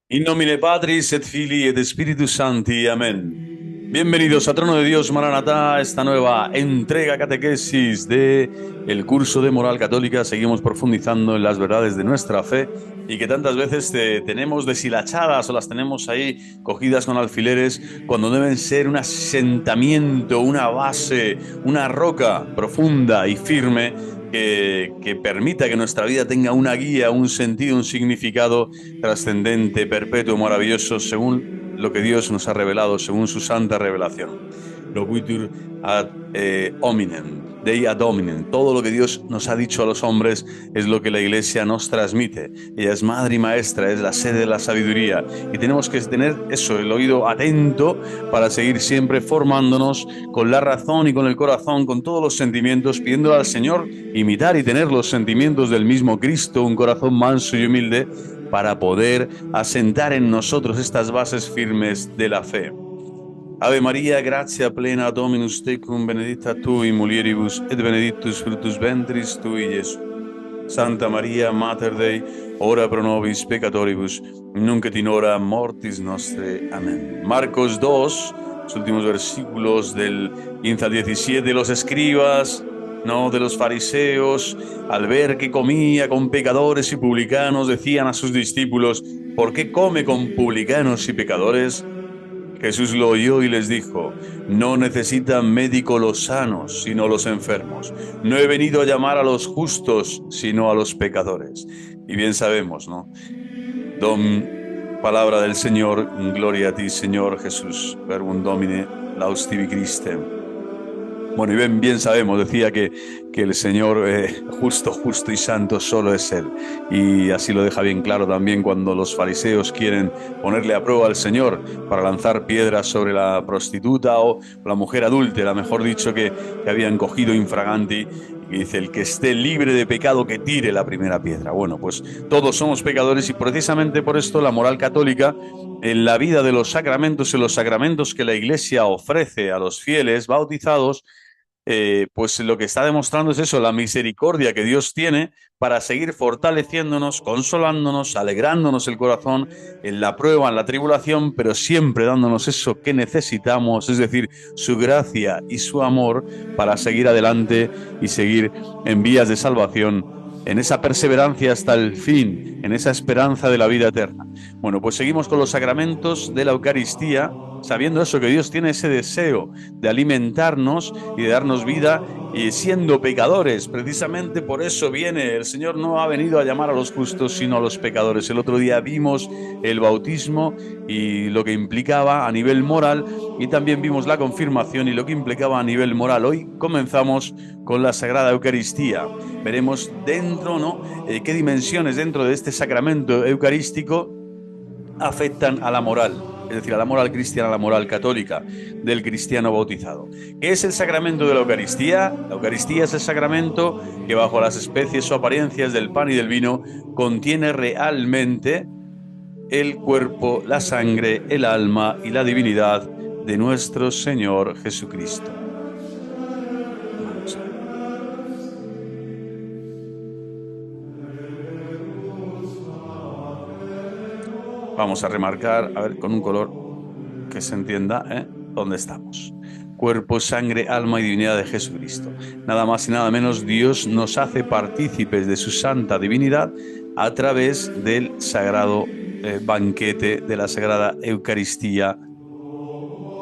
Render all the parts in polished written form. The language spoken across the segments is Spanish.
In nomine Patris et Filii et Spiritus Sancti. Amén. Bienvenidos a Trono de Dios Maranatá, esta nueva entrega catequesis de el curso de moral católica. Seguimos profundizando en las verdades de nuestra fe y que tantas veces tenemos deshilachadas o las tenemos ahí cogidas con alfileres cuando deben ser un asentamiento, una base, una roca profunda y firme que permita que nuestra vida tenga una guía, un sentido, un significado trascendente, perpetuo, maravilloso, según lo que Dios nos ha revelado, según su santa revelación. Loquitur ad hominem, Dei ad hominem. Todo lo que Dios nos ha dicho a los hombres es lo que la Iglesia nos transmite. Ella es madre y maestra, es la sede de la sabiduría. Y tenemos que tener eso, el oído atento para seguir siempre formándonos con la razón y con el corazón, con todos los sentimientos, pidiéndole al Señor imitar y tener los sentimientos del mismo Cristo, un corazón manso y humilde, para poder asentar en nosotros estas bases firmes de la fe. Ave María, gratia plena, Dominus tecum, benedicta tu in mulieribus, et benedictus fructus ventris tui, Iesus. Santa María, Mater Dei, ora pro nobis peccatoribus, nunc et in hora mortis nostre. Amén. Marcos 2, los últimos versículos del 15 al 17, los escribas, no, de los fariseos, al ver que comía con pecadores y publicanos, decían a sus discípulos: ¿por qué come con publicanos y pecadores? Jesús lo oyó y les dijo: no necesitan médico los sanos, sino los enfermos. No he venido a llamar a los justos, sino a los pecadores. Y bien sabemos, ¿no? Palabra del Señor, gloria a ti, Señor Jesús. Verbum Domine, laus tibi Christe. Bueno, y bien sabemos, decía que el Señor justo y santo solo es Él. Y así lo deja bien claro también cuando los fariseos quieren ponerle a prueba al Señor para lanzar piedras sobre la prostituta o la mujer adúltera, mejor dicho, que habían cogido infraganti. Y dice: el que esté libre de pecado, que tire la primera piedra. Bueno, pues todos somos pecadores y precisamente por esto la moral católica, en la vida de los sacramentos, en los sacramentos que la Iglesia ofrece a los fieles bautizados, pues lo que está demostrando es eso, la misericordia que Dios tiene para seguir fortaleciéndonos, consolándonos, alegrándonos el corazón en la prueba, en la tribulación, pero siempre dándonos eso que necesitamos, es decir, su gracia y su amor para seguir adelante y seguir en vías de salvación, en esa perseverancia hasta el fin, en esa esperanza de la vida eterna. Bueno, pues seguimos con los sacramentos de la Eucaristía, sabiendo eso, que Dios tiene ese deseo de alimentarnos y de darnos vida, y siendo pecadores. Precisamente por eso viene. El Señor no ha venido a llamar a los justos, sino a los pecadores. El otro día vimos el bautismo y lo que implicaba a nivel moral, y también vimos la confirmación y lo que implicaba a nivel moral. Hoy comenzamos con la Sagrada Eucaristía. Veremos dentro, ¿no?, qué dimensiones dentro de este sacramento eucarístico afectan a la moral, es decir, a la moral cristiana, a la moral católica del cristiano bautizado. ¿Qué es el sacramento de la Eucaristía? La Eucaristía es el sacramento que, bajo las especies o apariencias del pan y del vino, contiene realmente el cuerpo, la sangre, el alma y la divinidad de nuestro Señor Jesucristo. Vamos a ver. Vamos a remarcar, a ver, con un color que se entienda, dónde estamos. Cuerpo, sangre, alma y divinidad de Jesucristo. Nada más y nada menos, Dios nos hace partícipes de su santa divinidad a través del sagrado banquete, de la sagrada Eucaristía,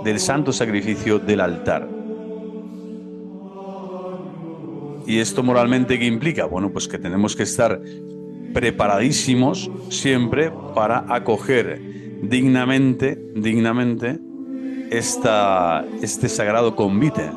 del santo sacrificio del altar. ¿Y esto moralmente qué implica? Bueno, pues que tenemos que estar preparadísimos siempre para acoger dignamente este sagrado convite,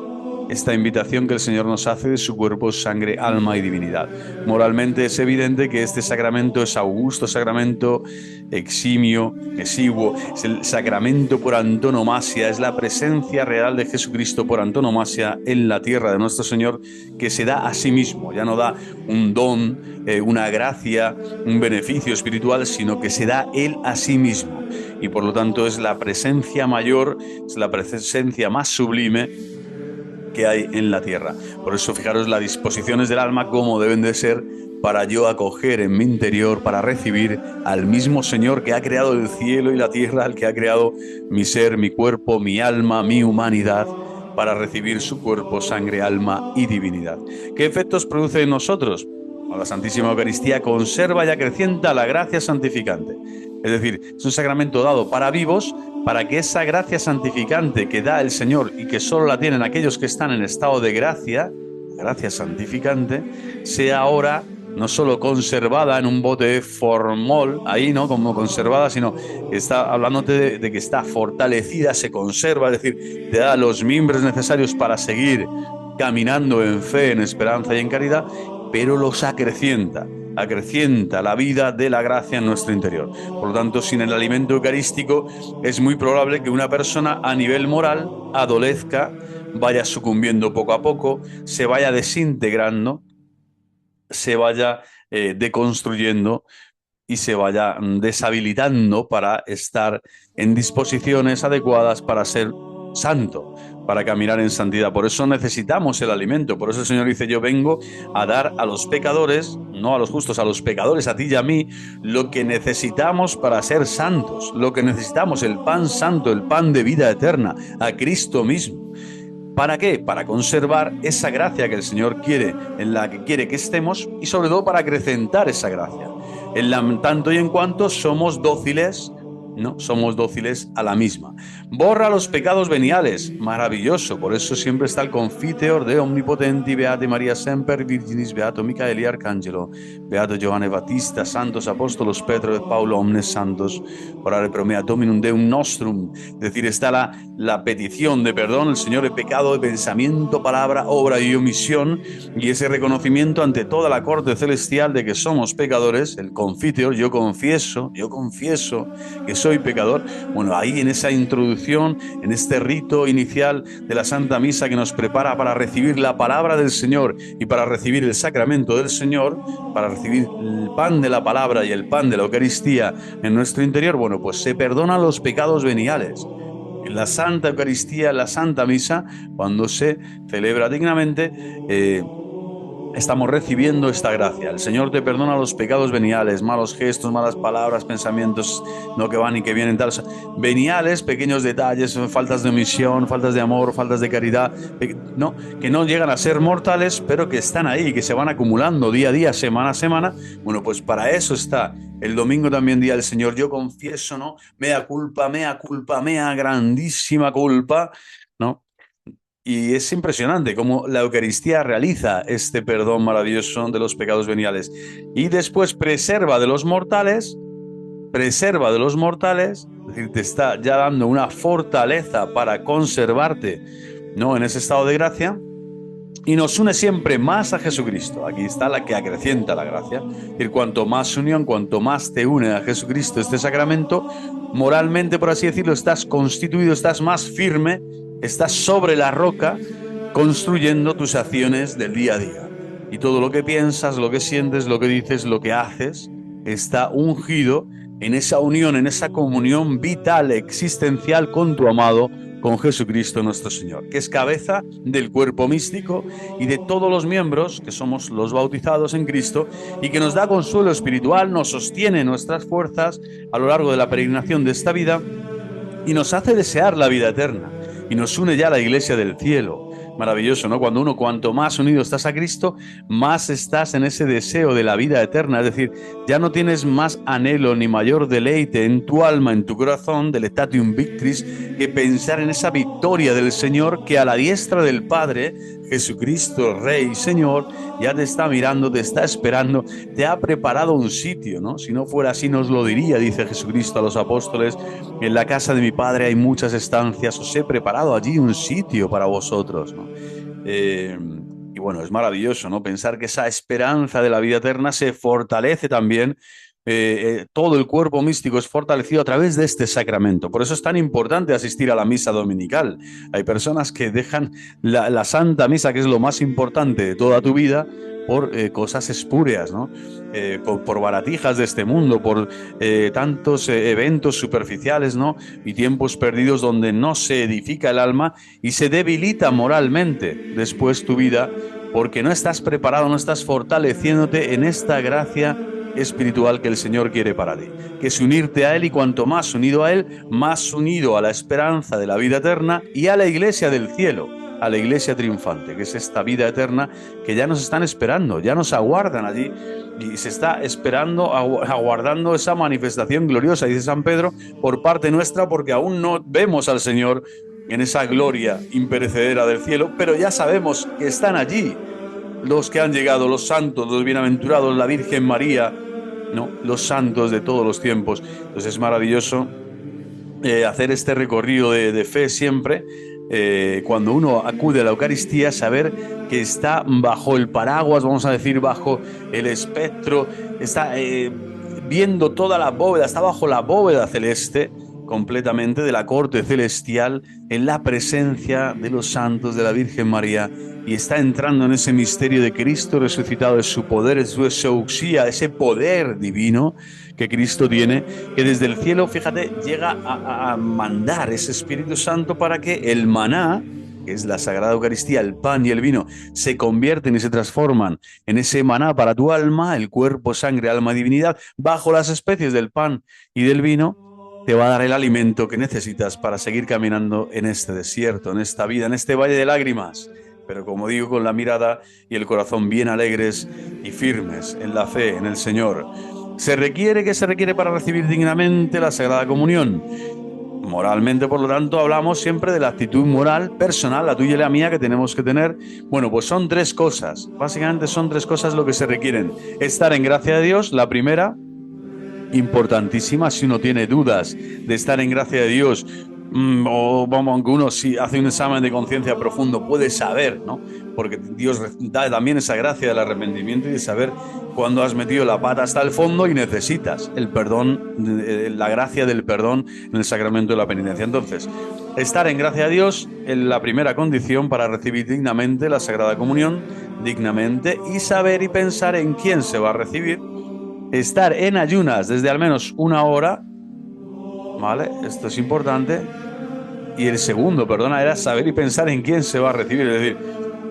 esta invitación que el Señor nos hace de su cuerpo, sangre, alma y divinidad. Moralmente es evidente que este sacramento es augusto, sacramento eximio, exiguo, es el sacramento por antonomasia, es la presencia real de Jesucristo por antonomasia en la tierra de nuestro Señor, que se da a sí mismo. Ya no da un don, una gracia, un beneficio espiritual, sino que se da Él a sí mismo. Y por lo tanto es la presencia mayor, es la presencia más sublime que hay en la tierra. Por eso fijaros las disposiciones del alma, cómo deben de ser para yo acoger en mi interior, para recibir al mismo Señor que ha creado el cielo y la tierra, al que ha creado mi ser, mi cuerpo, mi alma, mi humanidad, para recibir su cuerpo, sangre, alma y divinidad. ¿Qué efectos produce en nosotros? La Santísima Eucaristía conserva y acrecienta la gracia santificante. Es decir, es un sacramento dado para vivos, para que esa gracia santificante que da el Señor y que solo la tienen aquellos que están en estado de gracia santificante, sea ahora no solo conservada en un bote formol, ahí, ¿no? Como conservada, sino que está hablándote de que está fortalecida, se conserva, es decir, te da los miembros necesarios para seguir caminando en fe, en esperanza y en caridad, pero los acrecienta la vida de la gracia en nuestro interior. Por lo tanto, sin el alimento eucarístico es muy probable que una persona a nivel moral adolezca, vaya sucumbiendo poco a poco, se vaya desintegrando, se vaya deconstruyendo y se vaya deshabilitando para estar en disposiciones adecuadas para ser santo, para caminar en santidad. Por eso necesitamos el alimento. Por eso el Señor dice: yo vengo a dar a los pecadores, no a los justos, a los pecadores, a ti y a mí, lo que necesitamos para ser santos, lo que necesitamos, el pan santo, el pan de vida eterna, a Cristo mismo. ¿Para qué? Para conservar esa gracia que el Señor quiere, en la que quiere que estemos, y sobre todo para acrecentar esa gracia, en tanto y en cuanto somos dóciles, ¿no? Somos dóciles a la misma. Borra los pecados veniales, maravilloso. Por eso siempre está el Confiteor de Omnipotenti, Beate Maria Semper, Virginis, Beato Micaeli Arcangelo, Beato Giovanni Battista, Santos Apóstolos Pedro et Paulo, omnes santos, orare pro mea Dominum Deum nostrum. Es decir, está la petición de perdón, el Señor, de pecado, de pensamiento, palabra, obra y omisión, y ese reconocimiento ante toda la corte celestial de que somos pecadores, el Confiteor, yo confieso que soy pecador. Bueno, ahí en esa introducción, en este rito inicial de la Santa Misa que nos prepara para recibir la palabra del Señor y para recibir el sacramento del Señor, para recibir el pan de la palabra y el pan de la Eucaristía en nuestro interior, bueno, pues se perdonan los pecados veniales. En la Santa Eucaristía, en la Santa Misa, cuando se celebra dignamente, estamos recibiendo esta gracia. El Señor te perdona los pecados veniales, malos gestos, malas palabras, pensamientos no que van y que vienen, tal. Veniales, pequeños detalles, faltas de omisión, faltas de amor, faltas de caridad, no, que no llegan a ser mortales, pero que están ahí, que se van acumulando día a día, semana a semana. Bueno, pues para eso está el domingo también, día del Señor. Yo confieso, ¿no? Mea culpa, grandísima culpa, ¿no? Y es impresionante cómo la Eucaristía realiza este perdón maravilloso de los pecados veniales. Y después preserva de los mortales, es decir, te está ya dando una fortaleza para conservarte, ¿no?, en ese estado de gracia, y nos une siempre más a Jesucristo. Aquí está la que acrecienta la gracia. Es decir, cuanto más unión, cuanto más te une a Jesucristo este sacramento, moralmente, por así decirlo, estás constituido, estás más firme, estás sobre la roca, construyendo tus acciones del día a día. Y todo lo que piensas, lo que sientes, lo que dices, lo que haces, está ungido en esa unión, en esa comunión vital, existencial con tu amado, con Jesucristo nuestro Señor, que es cabeza del cuerpo místico y de todos los miembros, que somos los bautizados en Cristo, y que nos da consuelo espiritual, nos sostiene nuestras fuerzas a lo largo de la peregrinación de esta vida y nos hace desear la vida eterna. Y nos une ya a la Iglesia del cielo. Maravilloso, ¿no? Cuanto más unido estás a Cristo, más estás en ese deseo de la vida eterna. Es decir, ya no tienes más anhelo ni mayor deleite en tu alma, en tu corazón, delectatium victris, que pensar en esa victoria del Señor, que a la diestra del Padre, Jesucristo, Rey y Señor, ya te está mirando, te está esperando, te ha preparado un sitio, ¿no? Si no fuera así, nos lo diría, dice Jesucristo a los apóstoles: en la casa de mi Padre hay muchas estancias, os he preparado allí un sitio para vosotros, ¿no? Y bueno, es maravilloso, ¿no?, pensar que esa esperanza de la vida eterna se fortalece también. Todo el cuerpo místico es fortalecido a través de este sacramento. Por eso es tan importante asistir a la misa dominical. Hay personas que dejan la Santa Misa, que es lo más importante de toda tu vida, por cosas espúreas, ¿no? Por baratijas de este mundo, por tantos eventos superficiales, ¿no?, y tiempos perdidos donde no se edifica el alma y se debilita moralmente después tu vida porque no estás preparado, no estás fortaleciéndote en esta gracia espiritual que el Señor quiere para ti, que es unirte a Él, y cuanto más unido a Él, más unido a la esperanza de la vida eterna y a la iglesia del cielo, a la iglesia triunfante, que es esta vida eterna que ya nos están esperando, ya nos aguardan allí, y se está esperando, aguardando esa manifestación gloriosa, dice San Pedro, por parte nuestra, porque aún no vemos al Señor en esa gloria imperecedera del cielo, pero ya sabemos que están allí los que han llegado, los santos, los bienaventurados, la Virgen María, ¿no? Los santos de todos los tiempos. Entonces es maravilloso hacer este recorrido de fe siempre, cuando uno acude a la Eucaristía, saber que está bajo el paraguas, vamos a decir, bajo el espectro, está viendo toda la bóveda, está bajo la bóveda celeste completamente de la corte celestial, en la presencia de los santos, de la Virgen María, y está entrando en ese misterio de Cristo resucitado, de su poder, de su exousia, ese poder divino que Cristo tiene, que desde el cielo, fíjate, llega a mandar ese Espíritu Santo para que el maná, que es la Sagrada Eucaristía, el pan y el vino, se convierten y se transforman en ese maná para tu alma, el cuerpo, sangre, alma, divinidad, bajo las especies del pan y del vino. Te va a dar el alimento que necesitas para seguir caminando en este desierto, en esta vida, en este valle de lágrimas. Pero como digo, con la mirada y el corazón bien alegres y firmes en la fe, en el Señor. ¿Qué se requiere para recibir dignamente la Sagrada Comunión? Moralmente, por lo tanto, hablamos siempre de la actitud moral personal, la tuya y la mía, que tenemos que tener. Bueno, pues son tres cosas. Básicamente son tres cosas lo que se requieren. Estar en gracia de Dios, la primera, importantísima. Si uno tiene dudas de estar en gracia de Dios, o vamos, aunque uno si hace un examen de conciencia profundo puede saber, ¿no? Porque Dios da también esa gracia del arrepentimiento y de saber cuando has metido la pata hasta el fondo y necesitas el perdón, la gracia del perdón en el sacramento de la penitencia. Entonces, estar en gracia de Dios es la primera condición para recibir dignamente la Sagrada Comunión, dignamente, y saber y pensar en quién se va a recibir. Estar en ayunas desde al menos una hora, ¿vale? Esto es importante. Y el segundo, era saber y pensar en quién se va a recibir, es decir,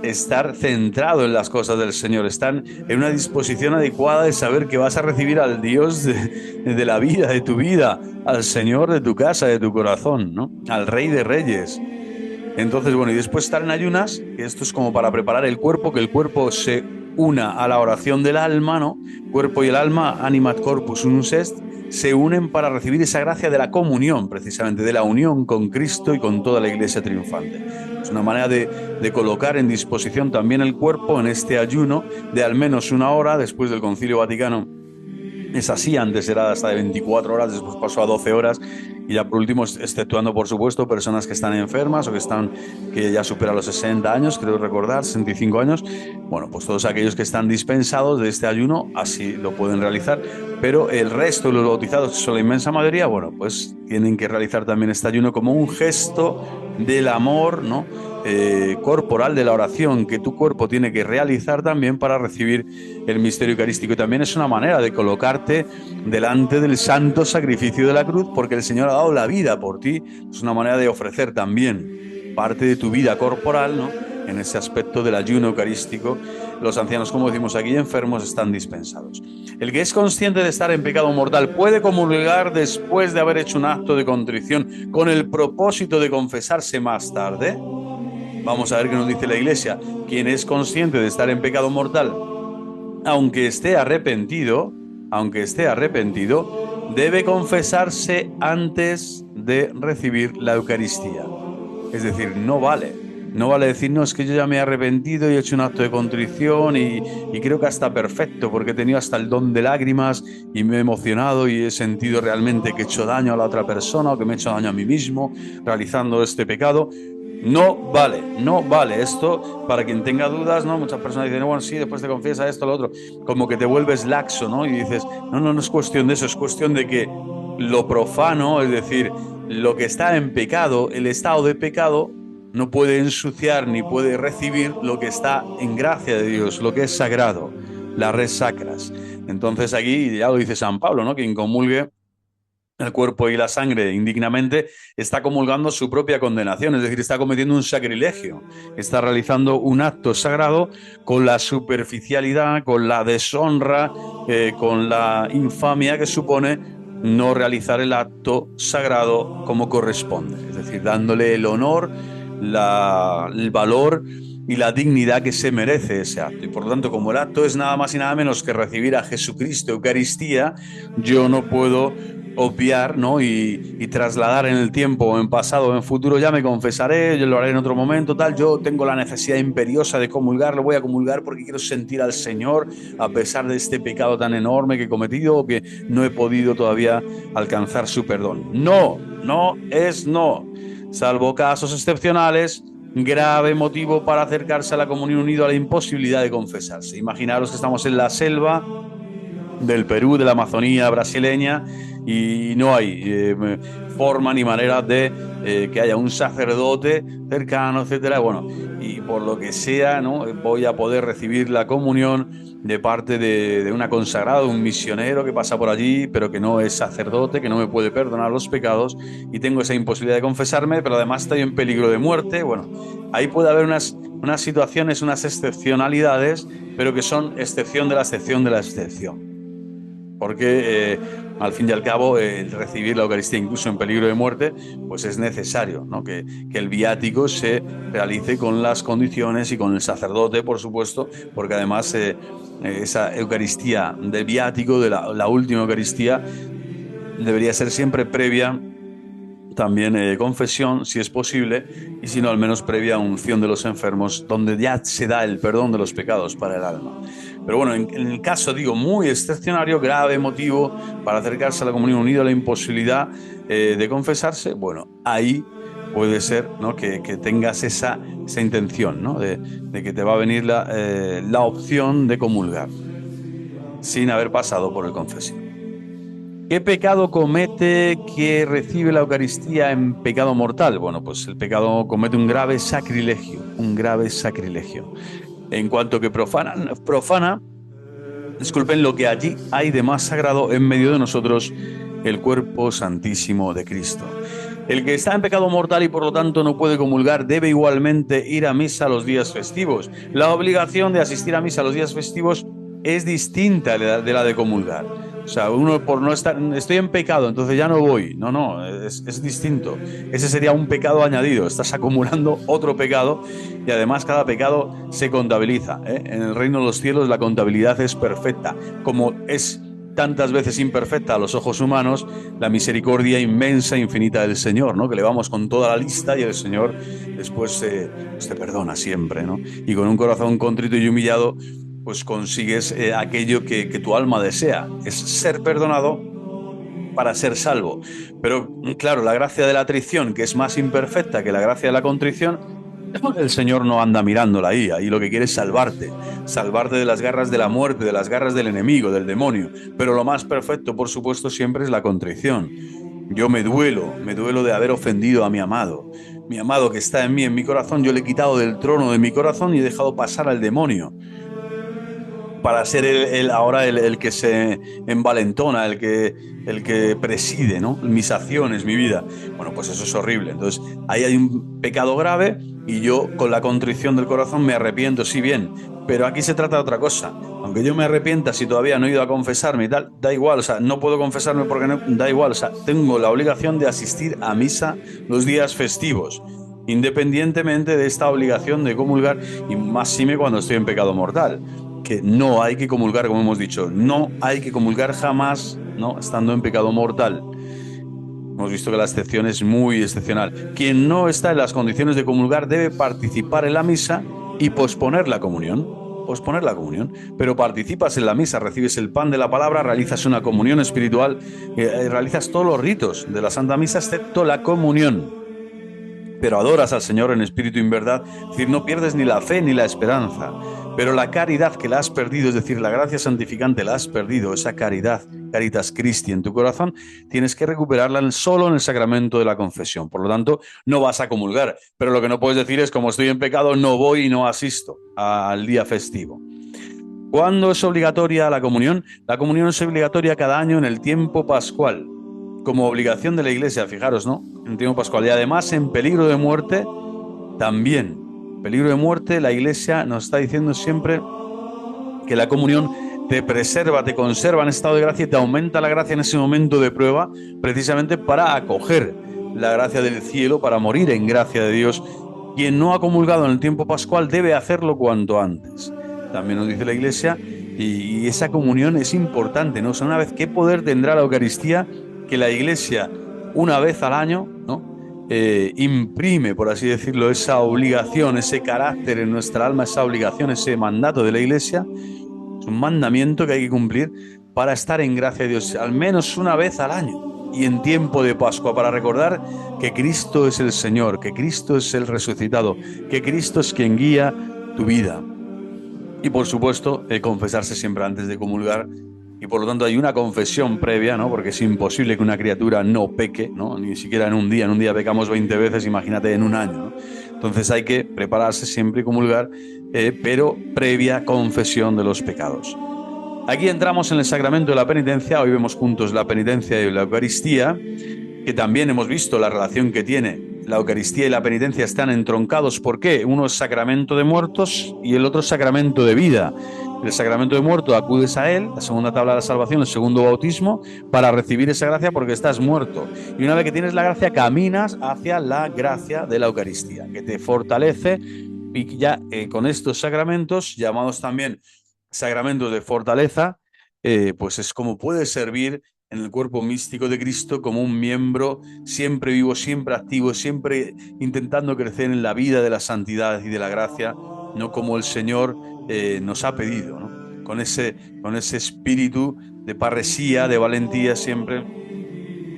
estar centrado en las cosas del Señor, estar en una disposición adecuada de saber que vas a recibir al Dios de la vida, de tu vida, al Señor de tu casa, de tu corazón, ¿no? Al Rey de Reyes. Entonces, bueno, y después estar en ayunas, que esto es como para preparar el cuerpo, que el cuerpo se una a la oración del alma, ¿no? Cuerpo y el alma, animat corpus unus est, se unen para recibir esa gracia de la comunión, precisamente, de la unión con Cristo y con toda la Iglesia triunfante. Es una manera de colocar en disposición también el cuerpo en este ayuno de al menos una hora. Después del Concilio Vaticano es así, antes era hasta de 24 horas, después pasó a 12 horas, y ya por último, exceptuando por supuesto personas que están enfermas o que ya superan los 60 años, creo recordar, 65 años, bueno, pues todos aquellos que están dispensados de este ayuno así lo pueden realizar, pero el resto de los bautizados, que son la inmensa mayoría, bueno, pues tienen que realizar también este ayuno como un gesto del amor, ¿no? Corporal, de la oración que tu cuerpo tiene que realizar también para recibir el misterio eucarístico. Y también es una manera de colocarte delante del santo sacrificio de la cruz, porque el Señor ha dado la vida por ti. Es una manera de ofrecer también parte de tu vida corporal, ¿no? En ese aspecto del ayuno eucarístico. Los ancianos, como decimos aquí, enfermos, están dispensados. El que es consciente de estar en pecado mortal puede comulgar después de haber hecho un acto de contrición con el propósito de confesarse más tarde. Vamos a ver qué nos dice la Iglesia. Quien es consciente de estar en pecado mortal, aunque esté arrepentido, debe confesarse antes de recibir la Eucaristía. Es decir, no vale decir, no, es que yo ya me he arrepentido y he hecho un acto de contrición y creo que está perfecto porque he tenido hasta el don de lágrimas y me he emocionado y he sentido realmente que he hecho daño a la otra persona o que me he hecho daño a mí mismo realizando este pecado. No vale esto. Para quien tenga dudas, ¿no? Muchas personas dicen, bueno, sí, después te confiesa esto, lo otro, como que te vuelves laxo, ¿no? Y dices, no es cuestión de eso, es cuestión de que lo profano, es decir, lo que está en pecado, el estado de pecado, no puede ensuciar ni puede recibir lo que está en gracia de Dios, lo que es sagrado, las res sacras. Entonces aquí ya lo dice San Pablo, ¿no? Quien comulgue el cuerpo y la sangre indignamente, está comulgando su propia condenación, es decir, está cometiendo un sacrilegio, está realizando un acto sagrado con la superficialidad, con la deshonra, con la infamia que supone no realizar el acto sagrado como corresponde, es decir, dándole el honor, el valor y la dignidad que se merece ese acto. Y por lo tanto, como el acto es nada más y nada menos que recibir a Jesucristo, Eucaristía, yo no puedo obviar, ¿no? y trasladar en el tiempo, o en pasado o en futuro, ya me confesaré, yo lo haré en otro momento, tal. Yo tengo la necesidad imperiosa de comulgar, lo voy a comulgar porque quiero sentir al Señor a pesar de este pecado tan enorme que he cometido o que no he podido todavía alcanzar su perdón. No, no es no. Salvo casos excepcionales, grave motivo para acercarse a la comunión unido a la imposibilidad de confesarse. Imaginaros que estamos en la selva del Perú, de la Amazonía brasileña, y no hay forma ni manera de que haya un sacerdote cercano, etcétera. Bueno, y por lo que sea, ¿no? Voy a poder recibir la comunión de parte de una consagrada, un misionero que pasa por allí, pero que no es sacerdote, que no me puede perdonar los pecados, y tengo esa imposibilidad de confesarme, pero además estoy en peligro de muerte. Bueno, ahí puede haber unas situaciones, unas excepcionalidades, pero que son excepción de la excepción de la excepción. Porque al fin y al cabo recibir la Eucaristía incluso en peligro de muerte, pues es necesario, ¿no? que el viático se realice con las condiciones y con el sacerdote, por supuesto, porque además esa Eucaristía de viático, de la última Eucaristía, debería ser siempre previa también confesión, si es posible, y si no, al menos previa unción de los enfermos, donde ya se da el perdón de los pecados para el alma. Pero bueno, en el caso, digo, muy excepcionario, grave motivo para acercarse a la comunión unida, la imposibilidad de confesarse, bueno, ahí puede ser, ¿no? que tengas esa intención, ¿no? de que te va a venir la opción de comulgar sin haber pasado por el confesio. ¿Qué pecado comete que recibe la Eucaristía en pecado mortal? Bueno, pues el pecado comete un grave sacrilegio, un grave sacrilegio. En cuanto que profana, disculpen, lo que allí hay de más sagrado en medio de nosotros, el cuerpo santísimo de Cristo. El que está en pecado mortal y por lo tanto no puede comulgar debe igualmente ir a misa los días festivos. La obligación de asistir a misa los días festivos es distinta de la de comulgar. O sea, uno por no estar, estoy en pecado, entonces ya no voy. No, es distinto. Ese sería un pecado añadido. Estás acumulando otro pecado y además cada pecado se contabiliza, ¿eh? En el reino de los cielos la contabilidad es perfecta. Como es tantas veces imperfecta a los ojos humanos, la misericordia inmensa e infinita del Señor, ¿no? Que le vamos con toda la lista y el Señor después te perdona siempre, ¿no? Y con un corazón contrito y humillado, pues consigues aquello que tu alma desea, es ser perdonado para ser salvo. Pero claro, la gracia de la atrición, que es más imperfecta que la gracia de la contrición, el Señor no anda mirándola ahí lo que quiere es salvarte de las garras de la muerte, de las garras del enemigo, del demonio. Pero lo más perfecto, por supuesto, siempre es la contrición. Yo me duelo de haber ofendido a mi amado que está en mí, en mi corazón. Yo le he quitado del trono de mi corazón y he dejado pasar al demonio para ser ahora el que se envalentona, el que preside, ¿no? Mis acciones, mi vida. Bueno, pues eso es horrible. Entonces, ahí hay un pecado grave y yo con la contrición del corazón me arrepiento, sí, bien. Pero aquí se trata de otra cosa. Aunque yo me arrepienta si todavía no he ido a confesarme y tal, da igual, o sea, no puedo confesarme porque no, da igual, o sea, tengo la obligación de asistir a misa los días festivos, independientemente de esta obligación de comulgar, y máxime cuando estoy en pecado mortal, que no hay que comulgar, como hemos dicho, no hay que comulgar jamás, ¿no? Estando en pecado mortal. Hemos visto que la excepción es muy excepcional. Quien no está en las condiciones de comulgar debe participar en la misa y posponer la comunión. Posponer la comunión. Pero participas en la misa, recibes el pan de la palabra, realizas una comunión espiritual, realizas todos los ritos de la Santa Misa excepto la comunión. Pero adoras al Señor en espíritu y en verdad, es decir, no pierdes ni la fe ni la esperanza. Pero la caridad que la has perdido, es decir, la gracia santificante la has perdido, esa caridad, Caritas Christi en tu corazón, tienes que recuperarla solo en el sacramento de la confesión. Por lo tanto, no vas a comulgar. Pero lo que no puedes decir es, como estoy en pecado, no voy y no asisto al día festivo. ¿Cuándo es obligatoria la comunión? La comunión es obligatoria cada año en el tiempo pascual. como obligación de la Iglesia, fijaros, ¿no? En tiempo pascual. Y además en peligro de muerte también. Peligro de muerte, la Iglesia nos está diciendo siempre que la comunión te preserva, te conserva en estado de gracia y te aumenta la gracia en ese momento de prueba, precisamente para acoger la gracia del cielo, para morir en gracia de Dios. Quien no ha comulgado en el tiempo pascual debe hacerlo cuanto antes. También nos dice la Iglesia, y esa comunión es importante, ¿no? O sea, una vez, ¿qué poder tendrá la Eucaristía que la Iglesia, una vez al año, ¿no? Imprime, por así decirlo, esa obligación, ese carácter en nuestra alma, esa obligación, ese mandato de la Iglesia? Es un mandamiento que hay que cumplir para estar en gracia de Dios, al menos una vez al año y en tiempo de Pascua, para recordar que Cristo es el Señor, que Cristo es el resucitado, que Cristo es quien guía tu vida. Y por supuesto, confesarse siempre antes de comulgar. Y por lo tanto hay una confesión previa, ¿no? Porque es imposible que una criatura no peque, ¿no? Ni siquiera en un día pecamos 20 veces, imagínate en un año, ¿no? Entonces hay que prepararse siempre y comulgar, pero previa confesión de los pecados. Aquí entramos en el sacramento de la penitencia. Hoy vemos juntos la penitencia y la Eucaristía, que también hemos visto la relación que tiene. La Eucaristía y la penitencia están entroncados. ¿Por qué? Uno es sacramento de muertos y el otro es sacramento de vida. El sacramento de muerto acudes a él, la segunda tabla de la salvación, el segundo bautismo, para recibir esa gracia porque estás muerto. Y una vez que tienes la gracia, caminas hacia la gracia de la Eucaristía, que te fortalece. Y ya con estos sacramentos, llamados también sacramentos de fortaleza, pues es como puede servir en el cuerpo místico de Cristo como un miembro siempre vivo, siempre activo, siempre intentando crecer en la vida de la santidad y de la gracia, no como el Señor nos ha pedido, ¿no? Con ese espíritu de parresía, de valentía siempre,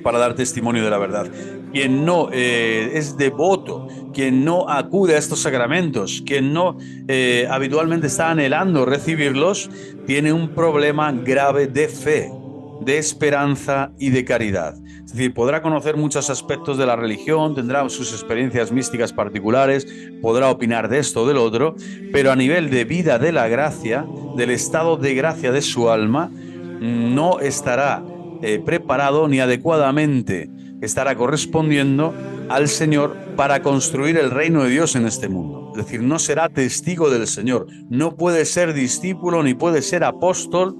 para dar testimonio de la verdad. Quien no es devoto, quien no acude a estos sacramentos, quien no habitualmente está anhelando recibirlos, tiene un problema grave de fe, de esperanza y de caridad. Es decir, podrá conocer muchos aspectos de la religión, tendrá sus experiencias místicas particulares, podrá opinar de esto o del otro, pero a nivel de vida de la gracia, del estado de gracia de su alma, no estará preparado ni adecuadamente estará correspondiendo al Señor para construir el reino de Dios en este mundo. Es decir, no será testigo del Señor, no puede ser discípulo ni puede ser apóstol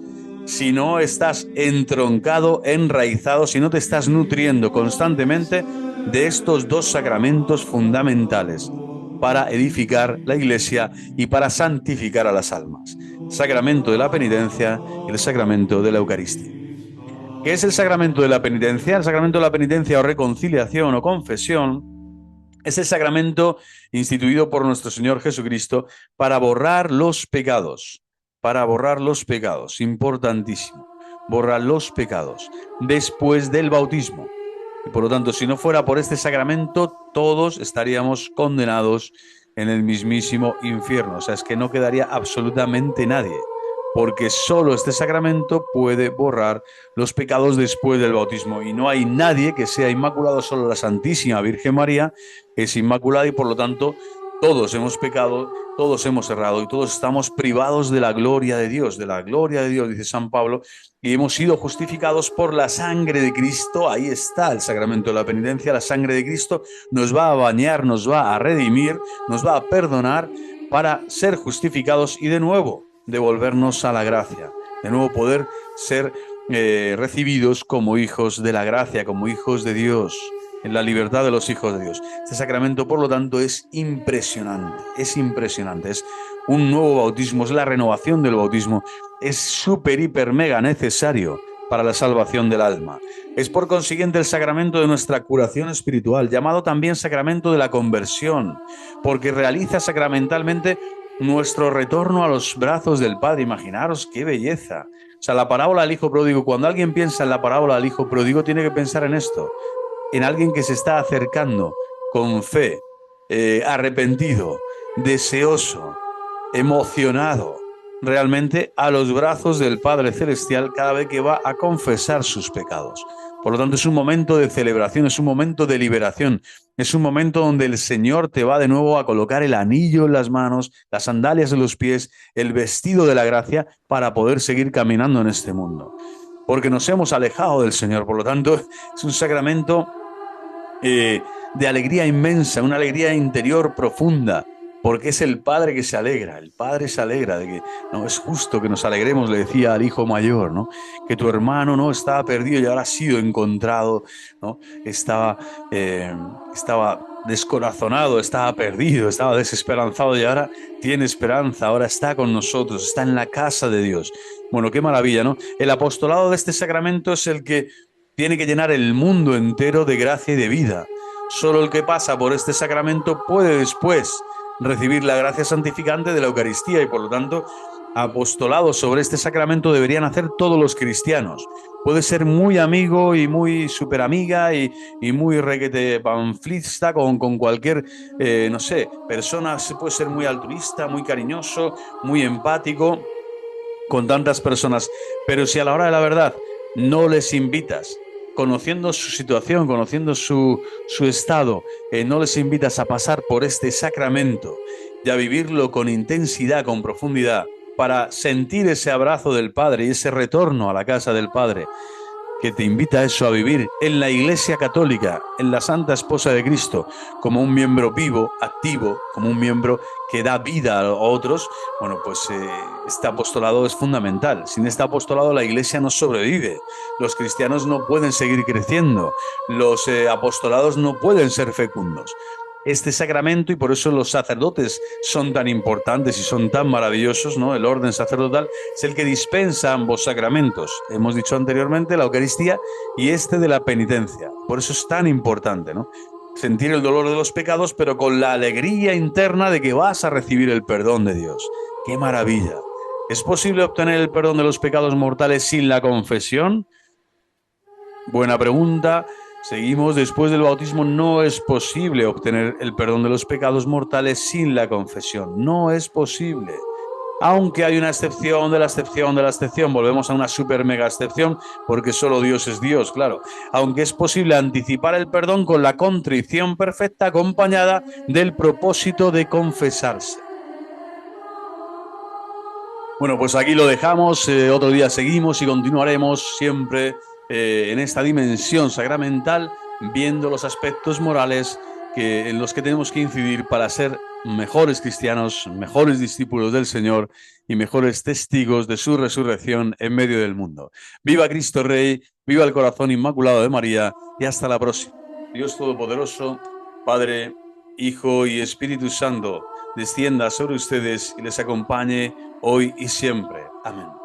si no estás entroncado, enraizado, si no te estás nutriendo constantemente de estos dos sacramentos fundamentales para edificar la Iglesia y para santificar a las almas: sacramento de la penitencia y el sacramento de la Eucaristía. ¿Qué es el sacramento de la penitencia? El sacramento de la penitencia o reconciliación o confesión es el sacramento instituido por nuestro Señor Jesucristo para borrar los pecados. Para borrar los pecados, importantísimo. Borrar los pecados después del bautismo. Y por lo tanto, si no fuera por este sacramento, todos estaríamos condenados en el mismísimo infierno. O sea, es que no quedaría absolutamente nadie, porque solo este sacramento puede borrar los pecados después del bautismo. Y no hay nadie que sea inmaculado, solo la Santísima Virgen María es inmaculada y por lo tanto todos hemos pecado, todos hemos errado y todos estamos privados de la gloria de Dios, dice San Pablo, y hemos sido justificados por la sangre de Cristo. Ahí está el sacramento de la penitencia. La sangre de Cristo nos va a bañar, nos va a redimir, nos va a perdonar para ser justificados y de nuevo devolvernos a la gracia, de nuevo poder ser recibidos como hijos de la gracia, como hijos de Dios, en la libertad de los hijos de Dios. Este sacramento, por lo tanto, es impresionante, es un nuevo bautismo, es la renovación del bautismo, es súper, hiper, mega necesario para la salvación del alma. Es por consiguiente el sacramento de nuestra curación espiritual, llamado también sacramento de la conversión, porque realiza sacramentalmente nuestro retorno a los brazos del Padre. Imaginaros qué belleza. O sea, la parábola del hijo pródigo, cuando alguien piensa en la parábola del hijo pródigo, tiene que pensar en esto, en alguien que se está acercando con fe, arrepentido, deseoso, emocionado, realmente a los brazos del Padre Celestial cada vez que va a confesar sus pecados. Por lo tanto, es un momento de celebración, es un momento de liberación, es un momento donde el Señor te va de nuevo a colocar el anillo en las manos, las sandalias en los pies, el vestido de la gracia para poder seguir caminando en este mundo. porque nos hemos alejado del Señor. Por lo tanto, es un sacramento de alegría inmensa, una alegría interior profunda, porque es el Padre que se alegra. El Padre se alegra de que no es justo que nos alegremos, le decía al hijo mayor, ¿no? Que tu hermano no estaba perdido y ahora ha sido encontrado, ¿no? Estaba descorazonado, estaba perdido, estaba desesperanzado y ahora tiene esperanza, ahora está con nosotros, está en la casa de Dios. Bueno, qué maravilla, ¿no? El apostolado de este sacramento es el que tiene que llenar el mundo entero de gracia y de vida. Solo el que pasa por este sacramento puede después recibir la gracia santificante de la Eucaristía y por lo tanto apostolado sobre este sacramento deberían hacer todos los cristianos. Puede ser muy amigo y muy superamiga y muy requete panflista con cualquier, no sé, persona, se puede ser muy altruista, muy cariñoso, muy empático con tantas personas, pero si a la hora de la verdad no les invitas, conociendo su situación, conociendo su estado, no les invitas a pasar por este sacramento y a vivirlo con intensidad, con profundidad, para sentir ese abrazo del Padre y ese retorno a la casa del Padre, que te invita a eso, a vivir en la Iglesia Católica, en la Santa Esposa de Cristo, como un miembro vivo, activo, como un miembro que da vida a otros. Bueno, pues este apostolado es fundamental. Sin este apostolado la Iglesia no sobrevive. Los cristianos no pueden seguir creciendo. Los apostolados no pueden ser fecundos. Este sacramento, y por eso los sacerdotes son tan importantes y son tan maravillosos, ¿no? El orden sacerdotal es el que dispensa ambos sacramentos. Hemos dicho anteriormente la Eucaristía y este de la penitencia. Por eso es tan importante, ¿no? Sentir el dolor de los pecados, pero con la alegría interna de que vas a recibir el perdón de Dios. ¡Qué maravilla! ¿Es posible obtener el perdón de los pecados mortales sin la confesión? Buena pregunta. Seguimos, después del bautismo no es posible obtener el perdón de los pecados mortales sin la confesión. No es posible. Aunque hay una excepción de la excepción de la excepción, volvemos a una super mega excepción, porque solo Dios es Dios, claro. Aunque es posible anticipar el perdón con la contrición perfecta acompañada del propósito de confesarse. Bueno, pues aquí lo dejamos, otro día seguimos y continuaremos siempre en esta dimensión sacramental, viendo los aspectos morales en los que tenemos que incidir para ser mejores cristianos, mejores discípulos del Señor y mejores testigos de su resurrección en medio del mundo. ¡Viva Cristo Rey! ¡Viva el corazón inmaculado de María! Y hasta la próxima. Dios Todopoderoso, Padre, Hijo y Espíritu Santo, descienda sobre ustedes y les acompañe hoy y siempre. Amén.